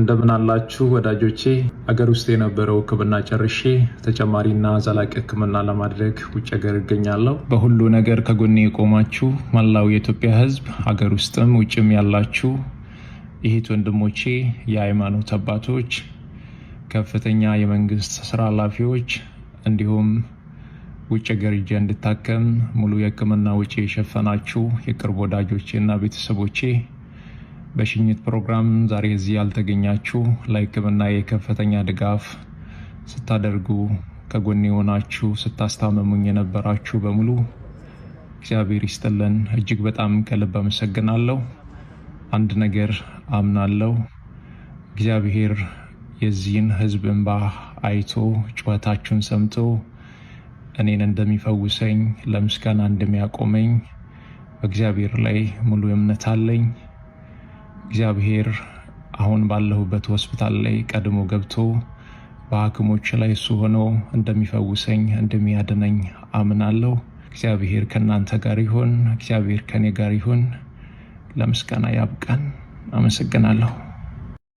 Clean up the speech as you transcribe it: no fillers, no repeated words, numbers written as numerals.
እንደምን አላችሁ ወዳጆቼ? አገር ውስጥ የነበረው ሕክምና ጨርሼ ተጨማሪና ዘላቂ ሕክምና ለማድረግ ውጭ ሀገር እገኛለሁ። በሁሉ ነገር ከጎኔ የቆማችሁ መላው የኢትዮጵያ ሕዝብ አገር ውስጥም ውጭም ያላችሁ እህት ወንድሞቼ፣ የሃይማኖት አባቶች፣ ከፍተኛ የመንግስት ስራ ኃላፊዎች እንዲሁም ውጭ ሀገር ሄጄ እንድታከም ሙሉ የሕክምና ወጪ የሸፈናችሁ የቅርብ ወዳጆቼና ቤተሰቦቼ፣ በሽኝት ፕሮግራም ዛሬ እዚህ ያልተገኛችሁ ለሕክምና የከፍተኛ ድጋፍ ስታደርጉ ከጎኔ ሆናችሁ ስታስታመሙኝ የነበራችሁ በሙሉ እግዚአብሔር ይስጥልን። እጅግ በጣም ከልብ አመሰግናለሁ። አንድ ነገር አምናለሁ፣ እግዚአብሔር የዚህን ህዝብ እንባ አይቶ ጩኸታችሁን ሰምቶ እኔን እንደሚፈውሰኝ ለምስጋና እንደሚያቆመኝ በእግዚአብሔር ላይ ሙሉ እምነት አለኝ። እግዚአብሔር አሁን ባለሁበት ሆስፒታል ላይ ቀድሞ ገብቶ በሐኪሞች ላይ እሱ ሆኖ እንደሚፈውሰኝ እንደሚያድነኝ አምናለሁ። እግዚአብሔር ከእናንተ ጋር ይሁን። እግዚአብሔር ከኔ ጋር ይሁን። ለምስጋና ያብቃን። አመሰግናለሁ።